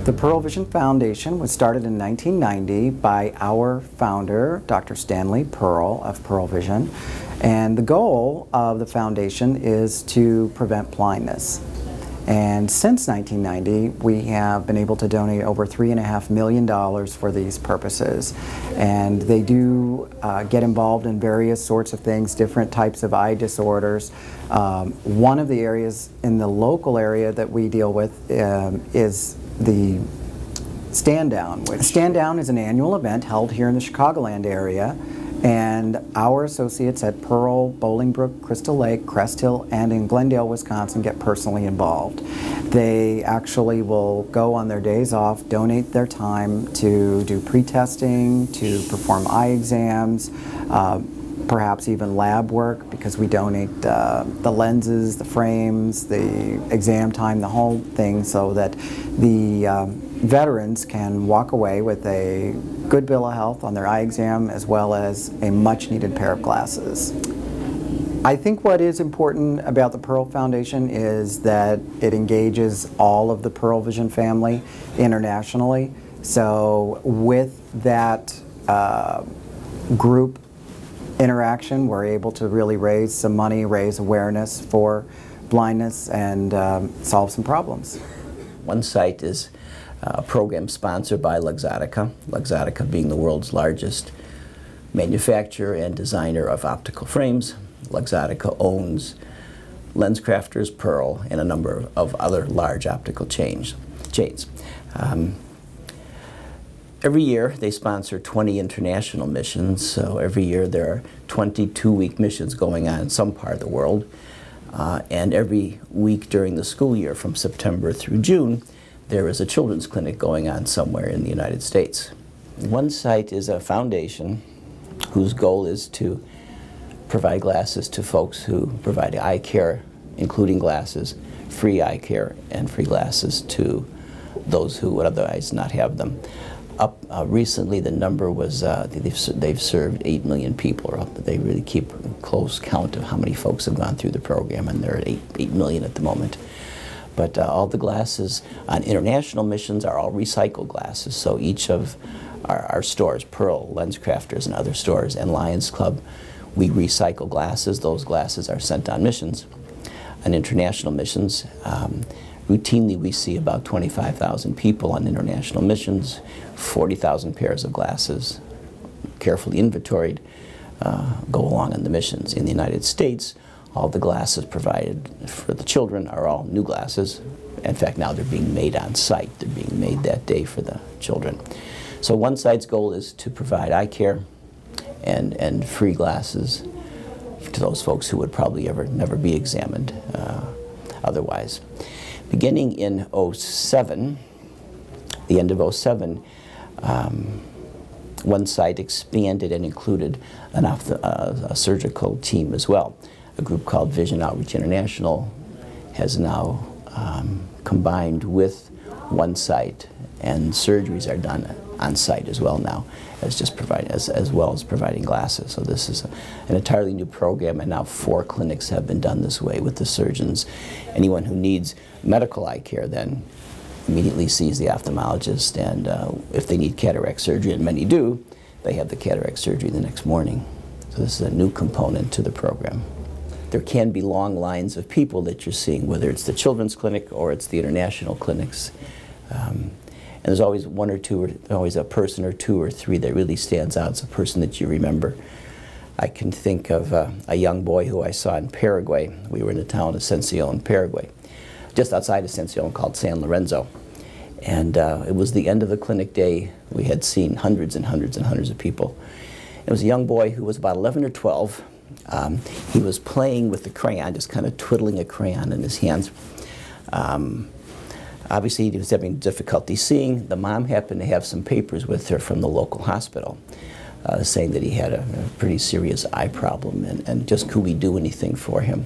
The Pearle Vision Foundation was started in 1990 by our founder, Dr. Stanley Pearle of Pearle Vision, and the goal of the foundation is to prevent blindness. And since 1990, we have been able to donate over $3.5 million for these purposes. And they do get involved in various sorts of things, different types of eye disorders. One of the areas in the local area that we deal with is the Stand Down. Stand Down is an annual event held here in the Chicagoland area, and our associates at Pearle, Bolingbrook, Crystal Lake, Crest Hill, and in Glendale, Wisconsin get personally involved. They actually will go on their days off, donate their time to do pre-testing, to perform eye exams, perhaps even lab work, because we donate the lenses, the frames, the exam time, the whole thing, so that the veterans can walk away with a good bill of health on their eye exam as well as a much needed pair of glasses. I think what is important about the Pearle Foundation is that it engages all of the Pearle Vision family internationally. So with that group interaction, we're able to really raise some money, raise awareness for blindness, and solve some problems. One site is a program sponsored by Luxottica, Luxottica being the world's largest manufacturer and designer of optical frames. Luxottica owns LensCrafters, Pearle, and a number of other large optical chains. Every year they sponsor 20 international missions, so every year there are 22-week missions going on in some part of the world. And every week during the school year from September through June, there is a children's clinic going on somewhere in the United States. One site is a foundation whose goal is to provide glasses to folks who provide eye care, including glasses, free eye care, and free glasses to those who would otherwise not have them. Recently the number was, they've served 8 million people. They really keep a close count of how many folks have gone through the program, and they're at 8 million at the moment. But all the glasses on international missions are all recycled glasses, so each of our stores, Pearle, LensCrafters, and other stores, and Lions Club, we recycle glasses. Those glasses are sent on missions. On international missions, routinely we see about 25,000 people on international missions, 40,000 pairs of glasses, carefully inventoried, go along on the missions. In the United States, all the glasses provided for the children are all new glasses. In fact, now they're being made on site. They're being made that day for the children. So one site's goal is to provide eye care and free glasses to those folks who would probably never be examined otherwise. Beginning in '07, the end of '07, one site expanded and included a surgical team as well. A group called Vision Outreach International has now combined with one site, and surgeries are done on site as well now, as well as providing glasses. So this is an entirely new program, and now 4 clinics have been done this way with the surgeons. Anyone who needs medical eye care then immediately sees the ophthalmologist, and if they need cataract surgery, and many do, they have the cataract surgery the next morning. So this is a new component to the program. There can be long lines of people that you're seeing, whether it's the children's clinic or it's the international clinics. And there's always one or two, or always a person or 2 or 3 that really stands out. It's a person that you remember. I can think of a young boy who I saw in Paraguay. We were in the town of Ascension, Paraguay, just outside of Ascension, called San Lorenzo. And it was the end of the clinic day. We had seen hundreds and hundreds and hundreds of people. It was a young boy who was about 11 or 12. He was playing with the crayon, just kind of twiddling a crayon in his hands. Obviously, he was having difficulty seeing. The mom happened to have some papers with her from the local hospital saying that he had a pretty serious eye problem, and just could we do anything for him.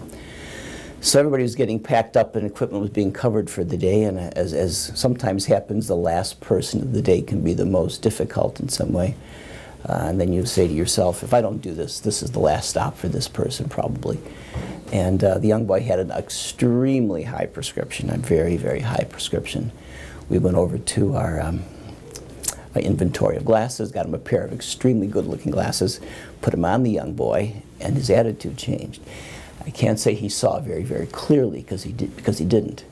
So everybody was getting packed up and equipment was being covered for the day, and as sometimes happens, the last person of the day can be the most difficult in some way. And then you say to yourself, if I don't do this, this is the last stop for this person probably. And the young boy had an extremely high prescription, a very, very high prescription. we went over to our inventory of glasses, got him a pair of extremely good-looking glasses, put him on the young boy, and his attitude changed. I can't say he saw very, very clearly because he didn't,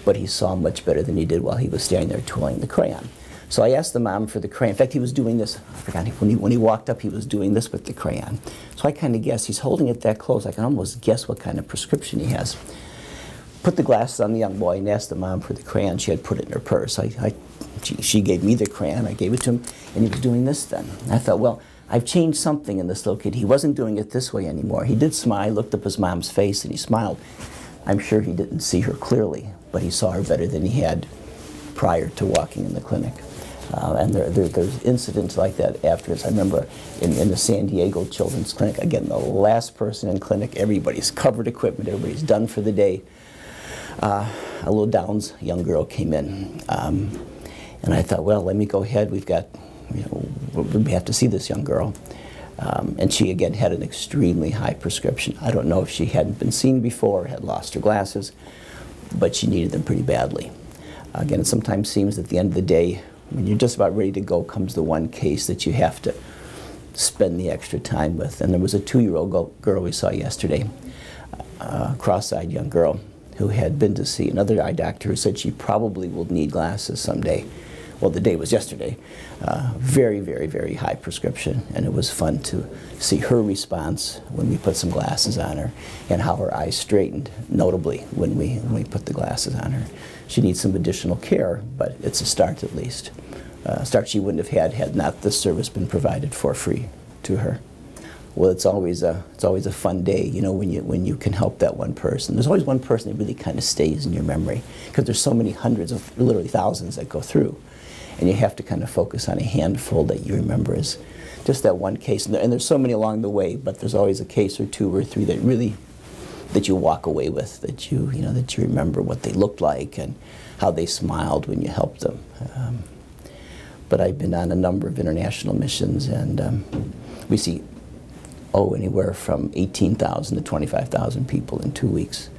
but he saw much better than he did while he was standing there twirling the crayon. So I asked the mom for the crayon. In fact, he was doing this. I forgot, when he walked up, he was doing this with the crayon. So I kind of guessed, he's holding it that close, I can almost guess what kind of prescription he has. Put the glasses on the young boy and asked the mom for the crayon. She had put it in her purse. She gave me the crayon, I gave it to him, and he was doing this then. And I thought, well, I've changed something in this little kid. He wasn't doing it this way anymore. He did smile, looked up his mom's face, and he smiled. I'm sure he didn't see her clearly, but he saw her better than he had prior to walking in the clinic. And there's incidents like that afterwards. I remember in the San Diego Children's Clinic, again, the last person in clinic, everybody's covered equipment, everybody's done for the day. A little Downs young girl came in, and I thought, well, let me go ahead. We've got, we have to see this young girl. And she, again, had an extremely high prescription. I don't know if she hadn't been seen before, had lost her glasses, but she needed them pretty badly. Again, it sometimes seems at the end of the day, when you're just about ready to go, comes the one case that you have to spend the extra time with. And there was a 2-year-old girl we saw yesterday, a cross-eyed young girl, who had been to see another eye doctor who said she probably will need glasses someday. Well, the day was yesterday. Very, very, very high prescription, and it was fun to see her response when we put some glasses on her, and how her eyes straightened, notably, when we put the glasses on her. She needs some additional care, but it's a start at least. A start she wouldn't have had not this service been provided for free to her. Well, it's always a fun day, you know, when you can help that one person. There's always one person that really kind of stays in your memory, because there's so many hundreds of, literally thousands that go through, and you have to kind of focus on a handful that you remember as just that one case. And there's so many along the way, but there's always a case or two or three that really that you walk away with, that you remember what they looked like and how they smiled when you helped them. But I've been on a number of international missions, and we see anywhere from 18,000 to 25,000 people in 2 weeks.